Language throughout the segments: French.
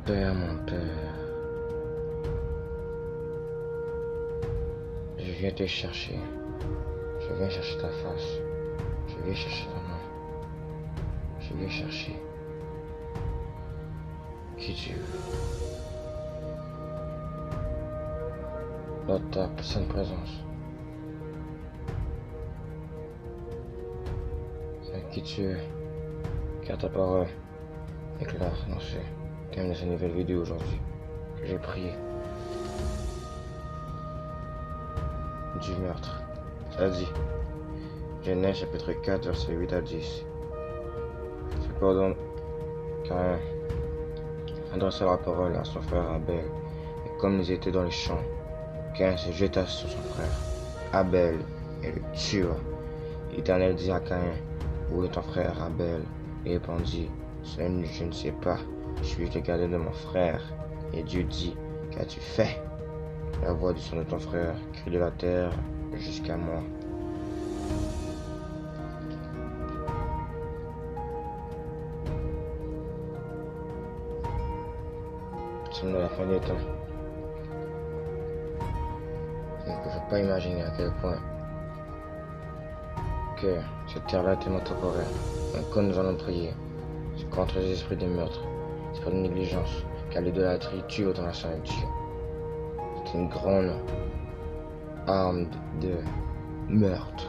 Mon père, je viens te chercher. Je viens chercher ta face. Je viens chercher ta main. Je viens chercher qui tu es. Dans ta sainte présence. C'est qui tu es. Car ta parole éclaire dans ce thème de cette nouvelle vidéo aujourd'hui. Que j'ai prié. Du meurtre. Ça dit. Genèse chapitre 4 verset 8 à 10. Cependant, Caïn adressa la parole à son frère Abel, et comme ils étaient dans les champs, Caïn se jeta sur son frère Abel et le tua. L'Éternel dit à Caïn, où est ton frère Abel? Il répondit, je ne sais pas, je suis le gardien de mon frère. Et Dieu dit, qu'as-tu fait? La voix du son de ton frère crie de la terre jusqu'à moi. Nous sommes à la fin des temps. Je ne peux pas imaginer à quel point que cette terre-là est tellement temporaire. Donc quand nous allons prier, c'est contre les esprits de meurtre, c'est pas de négligence, car l'idolâtrie tue autant la chair de Dieu. C'est une grande arme de meurtre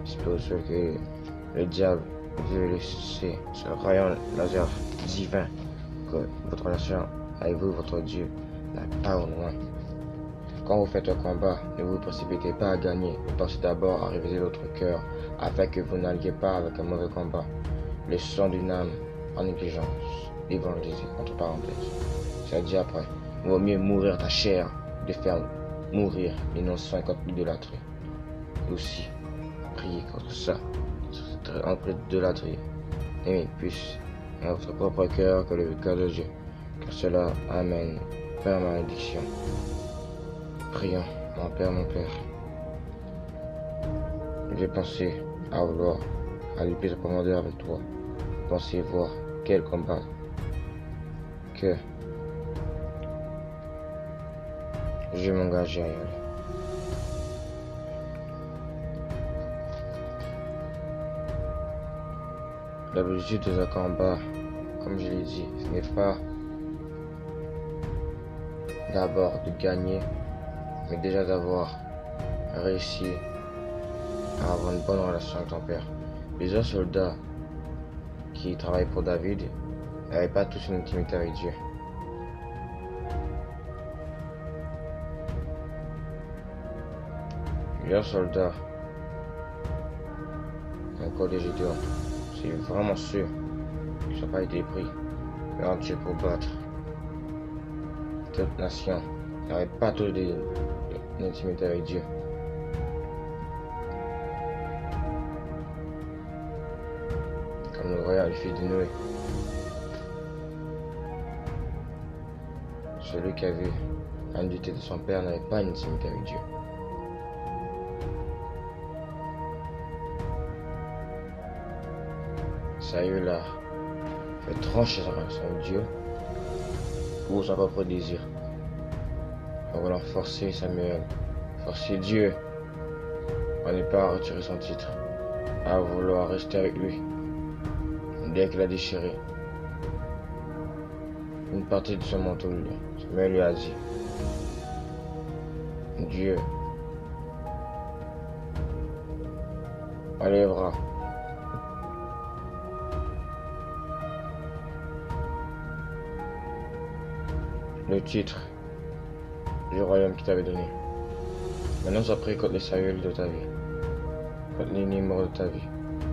spirituel que le diable veut laisser ce rayon laser divin que votre relation avec vous, votre Dieu, n'a pas au loin. Quand vous faites un combat, ne vous précipitez pas à gagner, mais pensez d'abord à réviser votre cœur, afin que vous n'alliez pas avec un mauvais combat. Le sang d'une âme en négligence, évangélisé, entre parenthèses. Ça dit après, il vaut mieux mourir ta chair, de faire mourir l'innocent contre l'idolâtrie. Aussi, priez contre ça, entre l'idolâtrie. Aimez plus à votre propre cœur que le cœur de Dieu, car cela amène vers malédiction. Prions, mon Père, j'ai pensé à vouloir aller plus commander avec toi. Pensez voir quel combat que je m'engage à y aller. L'objectif de ce combat, comme je l'ai dit, ce n'est pas d'abord de gagner, mais déjà d'avoir réussi à avoir une bonne relation avec ton père. Plusieurs soldats qui travaillent pour David n'avaient pas tous une intimité avec Dieu. Plusieurs soldats, encore des Gédéons, c'est vraiment sûr qu'ils n'ont pas été pris par Dieu pour battre toute nation. Ils n'avaient pas tous une intimité avec Dieu. Comme nous voyons le fils de Noé. Celui qui avait l'indité de son père n'avait pas une intimité avec Dieu. Saül a fait trancher sa relation avec Dieu pour son propre désir. En voulant forcer Samuel, forcer Dieu à ne pas retirer son titre, à vouloir rester avec lui. Dès qu'il a déchiré une partie de son manteau, Samuel lui a dit, Dieu enlèvera le titre du royaume qu'il t'avait donné. Maintenant, ça prie contre les Saül de ta vie, contre les Nimrod de ta vie,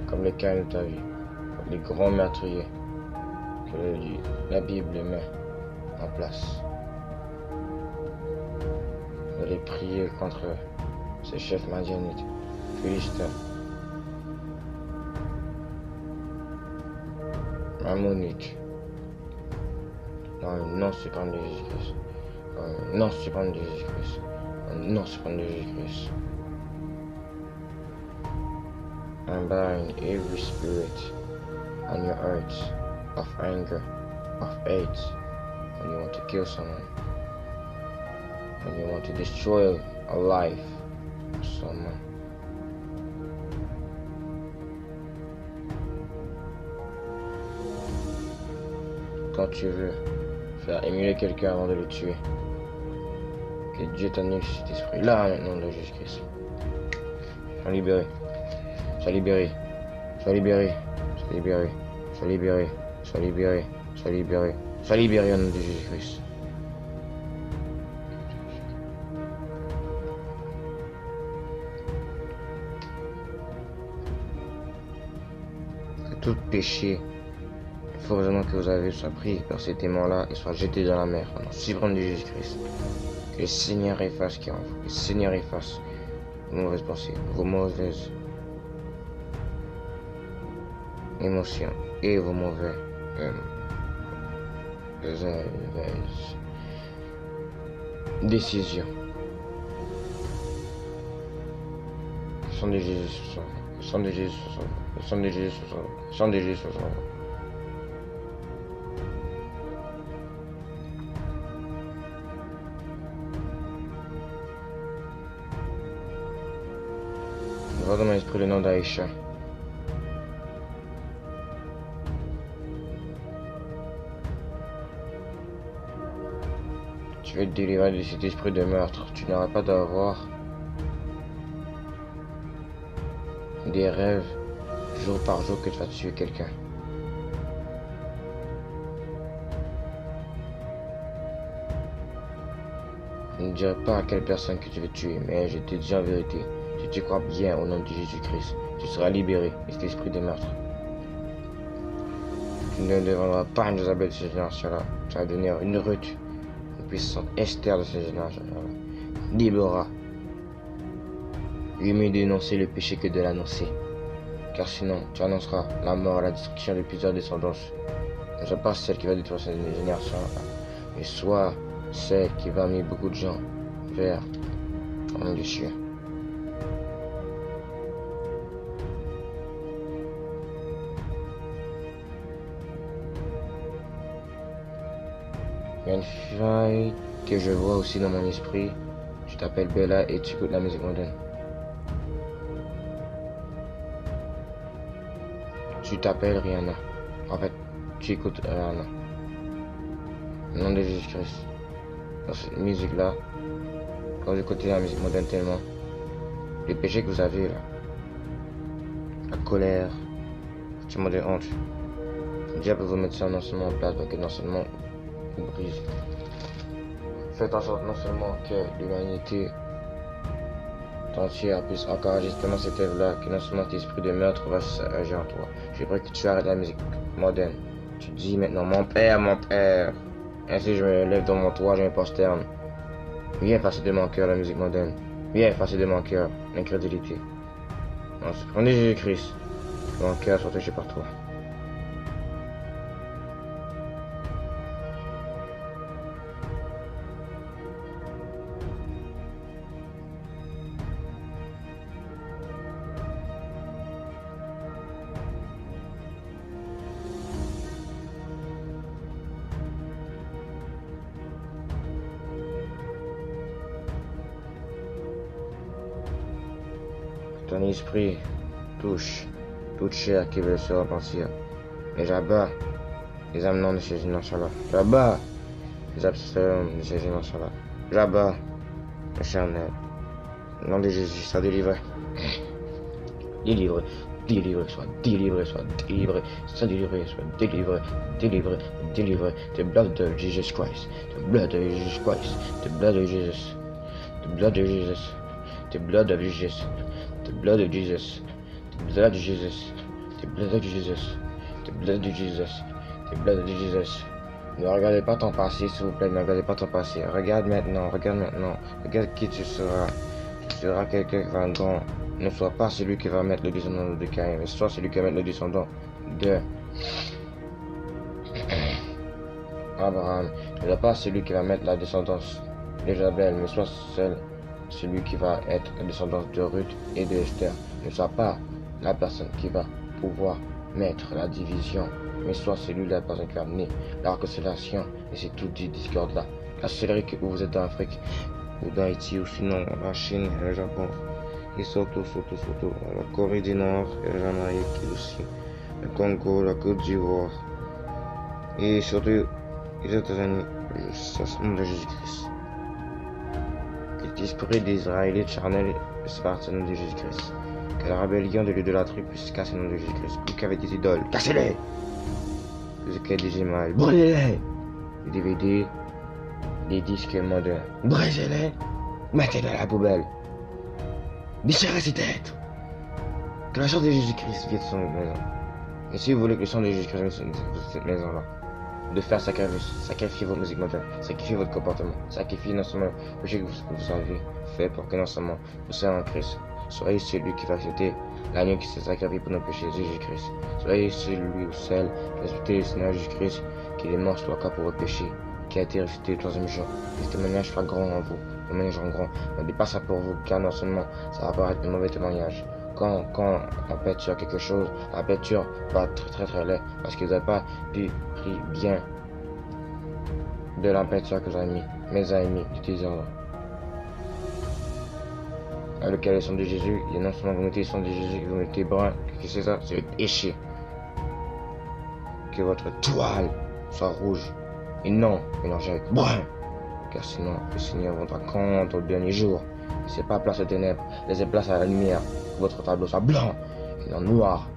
comme les Caïn de ta vie, contre les grands meurtriers que la Bible met en place. De les prier contre ces chefs madianites, philistins, ammonites, dans le nom suprême de Jésus-Christ. Non suprême de Jésus-Christ. Non suprême de Jésus-Christ. And bind every spirit on your earth of anger, of hate, when you want to kill someone, when you want to destroy a life of someone. Quand tu veux faire émuler quelqu'un avant de le tuer, que Dieu t'annule cet esprit-là maintenant de Jésus-Christ. Sois libéré. Sois libéré. Sois libéré. Sois libéré. Sois libéré. Sois libéré. Sois libéré. Sois libéré au nom de Jésus-Christ. Que tout péché, forcément que vous avez soit pris par ces démons-là et soit jeté dans la mer, au nom suprême de Jésus-Christ. Que le Seigneur efface qui en vous. Que le Seigneur efface vos mauvaises pensées, vos mauvaises émotions et vos mauvaises décisions. Le sang de Jésus sur vous. Le sang de Jésus sur vous. Le sang de Jésus sur vous. Le sang de Jésus sur vous. Va dans mon esprit le nom d'Aïcha. Tu veux te délivrer de cet esprit de meurtre. Tu n'auras pas d'avoir des rêves jour par jour que tu vas tuer quelqu'un. Je ne dirai pas à quelle personne que tu veux tuer, mais je te dis en vérité, si tu crois bien au nom de Jésus-Christ, tu seras libéré de cet esprit de meurtre. Tu ne deviendras pas une Jézabel de cette génération-là. Tu vas devenir une Ruth, une puissante Esther de cette génération-là. Libérera. Il est mieux d'énoncer le péché que de l'annoncer. Car sinon, tu annonceras la mort et la destruction de plusieurs descendances. Ne sois pas celle qui va détruire cette génération-là, mais sois celle qui va amener beaucoup de gens vers le monde des cieux. Il y a une fille que je vois aussi dans mon esprit. Tu t'appelles Bella et tu écoutes la musique moderne. Tu t'appelles Rihanna. En fait, tu écoutes Rihanna. Au nom de Jésus-Christ. Dans cette musique-là, quand vous écoutez la musique moderne tellement, les péchés que vous avez là, la colère, le sentiment de honte, le diable peut vous mettre ça non seulement en place, parce que non seulement vous brise. Faites en sorte non seulement que l'humanité entière puisse encourager justement cette œuvre-là, que non seulement cet esprit de meurtre va agir en toi. Je prie que tu arrêtes la musique moderne. Tu dis maintenant, mon père, ainsi je me lève dans mon toit, je me prosterne. Viens effacer de mon cœur la musique moderne. Viens effacer de mon cœur l'incrédulité. Prenez Jésus-Christ, que mon cœur soit touché par toi. Ton esprit touche toute chair qui veut se repentir. Et j'abats les amenants de ces générations-là. J'abats les absents de ces générations-là. J'abats le charnel. Au nom de Jésus, sois délivré. Délivré, délivré, sois délivré, sois délivré, sois délivré, sois délivré, délivré, délivré. The blood of Jesus Christ. The blood of Jesus Christ. The blood of Jesus. The blood of Jesus. The blood of Jesus. The blood of Jesus. The blood of Jesus. The blood of Jesus. The blood of Jesus. The blood of Jesus. Ne regardez pas ton passé, s'il vous plaît. Ne regardez pas ton passé. Regarde maintenant. Regarde maintenant. Regarde qui tu seras. Tu seras quelqu'un qui va grand. Ne sois pas celui qui va mettre le descendant de Caïn, mais sois celui qui va mettre le descendant de Abraham. Ne sois pas celui qui va mettre la descendance de Jabel, mais sois celui qui va être la descendance de Ruth et de Esther. Ne sois pas la personne qui va pouvoir mettre la division, mais soit celui-là pas encore né, la réconciliation, et c'est tout dit discorde là. La sorcellerie que vous êtes en Afrique, ou dans Haïti, ou sinon la Chine, le Japon, et surtout, la Corée du Nord, et la Jamaïque aussi, le Congo, la Côte d'Ivoire, et surtout les États-Unis, le nom de Jésus-Christ. Que l'esprit des Israélites charnel se parte au nom de Jésus-Christ. Que la rébellion de l'idolâtrie puisse casser au nom de Jésus-Christ. Vous qui avez des idoles, cassez-les! Vous qui avez des images, brûlez-les! Les DVD, les disques modernes, brisez-les! Mettez-les à la poubelle! Déchirez ces têtes! Que la sang de Jésus-Christ vienne de son maison. Et si vous voulez que le sang de Jésus-Christ vienne de cette maison-là, de faire sacrifier votre musique moderne, sacrifier votre comportement, sacrifier non seulement le péché que vous avez fait pour que non seulement vous soyez en Christ. Soyez celui qui va accepter l'agneau qui s'est sacrifié pour nos péchés, Jésus-Christ. Soyez celui ou celle qui va accepter le Seigneur Jésus-Christ, qui est mort sur le cas pour votre péché, qui a été ressuscité le troisième jour. Et ce témoignage sera grand en vous, le témoignage sera grand. Ne dites pas ça pour vous, car non seulement ça va paraître un mauvais témoignage. Quand on peinture quelque chose, la peinture va être très laid, parce que vous n'avez pas pris bien de la peinture que vous avez mis, mes amis du désordre. À lequel le sang de Jésus, et non seulement vous mettez le sang de Jésus, vous mettez brun, que c'est ça, c'est déchet. Que votre toile soit rouge, et non mélangée avec brun, car sinon le Seigneur viendra compte au dernier jour. Laissez pas place aux ténèbres, laissez place à la lumière, que votre tableau soit blanc et non noir.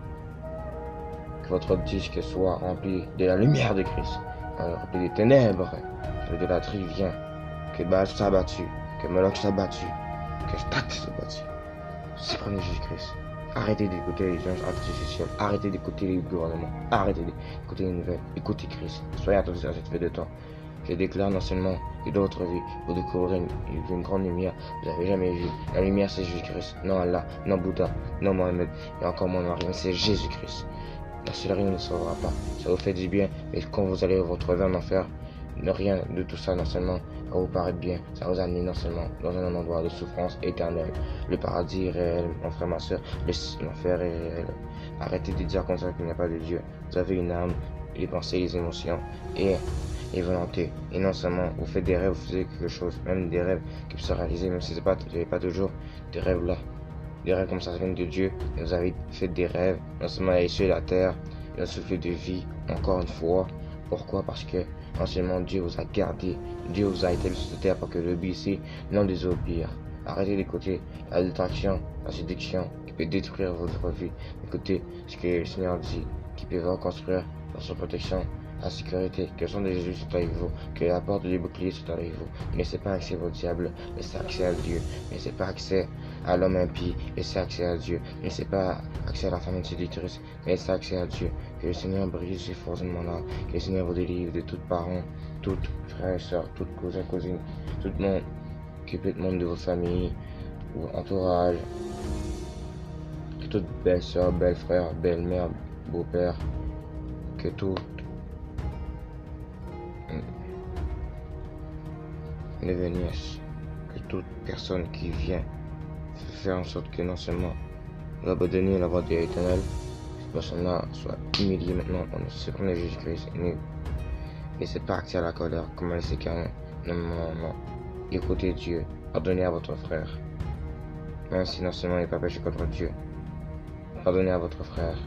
Que votre disque soit rempli de la lumière de Christ, rempli des ténèbres, que l'idolâtrie vient, que Baal soit battu, que Moloch soit battu, que Stat soit battu. C'est le premier Jésus-Christ. Arrêtez d'écouter les gens artificiels, arrêtez d'écouter les gouvernements, arrêtez d'écouter les nouvelles, écoutez Christ. Soyez attentifs à cette fête de temps. Je déclare non seulement que dans votre vie, vous découvrez une grande lumière que vous n'avez jamais vue. La lumière, c'est Jésus-Christ. Non Allah, non Bouddha, non Mohamed, et encore moins Marie, mais c'est Jésus-Christ. La sorcellerie ne sauvera pas. Ça vous fait du bien, mais quand vous allez vous retrouver en enfer, rien de tout ça, non seulement ça vous paraît bien, ça vous amène non seulement dans un endroit de souffrance éternelle. Le paradis est réel, mon frère, ma soeur, l'enfer est réel. Arrêtez de dire comme ça qu'il n'y a pas de Dieu. Vous avez une âme, les pensées, les émotions et les volontés. Et non seulement vous faites des rêves, vous faites quelque chose, même des rêves qui peuvent se réaliser, même si vous n'avez pas toujours des rêves là. Des rêves comme ça viennent de Dieu, et vous avez fait des rêves, non seulement à essuyer la terre, et un souffle de vie, encore une fois. Pourquoi? Parce que non seulement Dieu vous a gardé, Dieu vous a été sur cette terre pour que vous obéissiez, non désobéir. Arrêtez d'écouter la distraction, la séduction qui peut détruire votre vie. Écoutez ce que le Seigneur dit, qui peut vous reconstruire dans sa protection, la sécurité, que le sang de Jésus soit avec vous, que la porte du bouclier soit avec vous. Ne laissez pas accès au diable, laissez accès à Dieu. Ne laissez pas accès à l'homme impie, laissez accès à Dieu. Ne laissez pas accès à la femme séductrice, laissez accès à Dieu. Que le Seigneur brise ces forcément là, que le Seigneur vous délivre de tous parents, toutes frères et sœurs, toutes cousins, cousines, tout le monde, que peut être membre de votre famille ou entourage, que toute belle sœur, belle frère, belle mère, beau-père, que tout neveu, nièce, que toute personne qui vient faire en sorte que non seulement vous abandonnez la voie de l'éternel, cette personne-là soit humiliée maintenant dans le secret de Jésus-Christ. Ne laissez pas accès à la colère comme elle s'est calme. Non. Écoutez Dieu, pardonnez à votre frère. Même si non seulement il n'est pas péché contre Dieu, pardonnez à votre frère.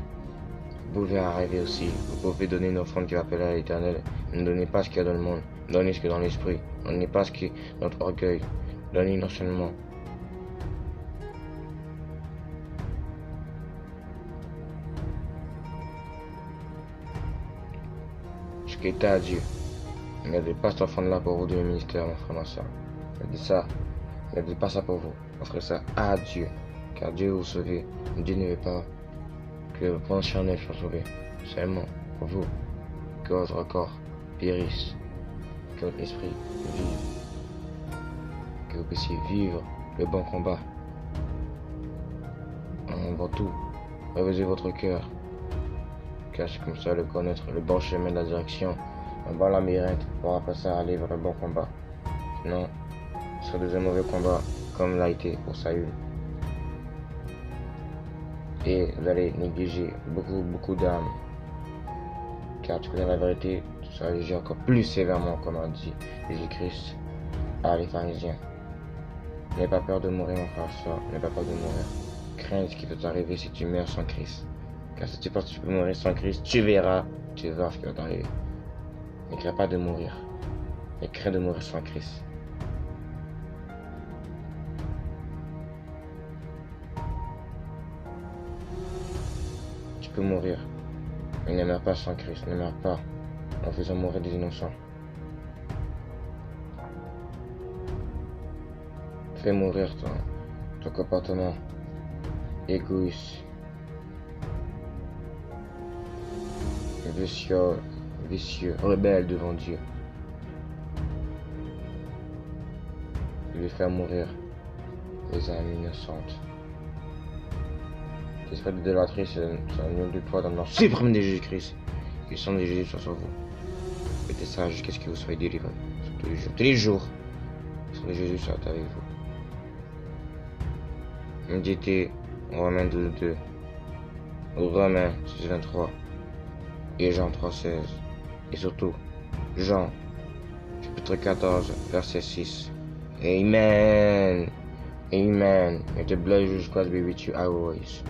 Vous pouvez arriver aussi, vous pouvez donner une offrande qui va appeler à l'éternel. Ne donnez pas ce qu'il y a dans le monde, donnez ce qu'il y a dans l'esprit. Ne donnez pas ce qui est notre orgueil. Donnez non seulement ce qui est à Dieu. Ne donnez pas cette offrande-là pour vous donner le ministère, mon frère, ma soeur. Ne donnez pas ça pour vous. Offrez ça à Dieu, car Dieu vous sauve. Dieu ne veut pas que vos pensées charnelles soient sauvées, seulement pour vous, que votre corps périsse, que votre esprit vive, que vous puissiez vivre le bon combat. Avant tout, révisez votre cœur, car c'est comme ça de connaître le bon chemin de la direction, un bon labyrinthe pour après ça aller vers le bon combat. Sinon, ce serait un mauvais combat comme l'a été pour Saül. et vous allez négliger beaucoup d'âmes. Car tu connais la vérité, tu seras jugé encore plus sévèrement, comme a dit Jésus-Christ à les pharisiens. N'aie pas peur de mourir, mon frère, soeur, n'aie pas peur de mourir. Crains ce qui peut t'arriver si tu meurs sans Christ. Car si tu penses que tu peux mourir sans Christ, tu verras ce qui va t'arriver. Ne crains pas de mourir, mais crains de mourir sans Christ. Tu peux mourir, mais ne meurs pas sans Christ, ne meurs pas en faisant mourir des innocents. Fais mourir ton comportement égoïste, vicieux, rebelle devant Dieu. Il veut faire mourir les âmes innocentes. L'esprit d'idolâtrie, c'est un nul de toi dans le nom suprême de Jésus-Christ. Que le sang de Jésus soit sur vous. Mettez ça jusqu'à ce que vous soyez délivrés. Tous les jours. Tous les jours. Le sang de Jésus soit avec vous. Méditez Romains 12:2. Romains 6:23. Et Jean 3:16. Et surtout, Jean, chapitre 14, verset 6. Amen. Amen. May the blood of Jesus Christ be with you always.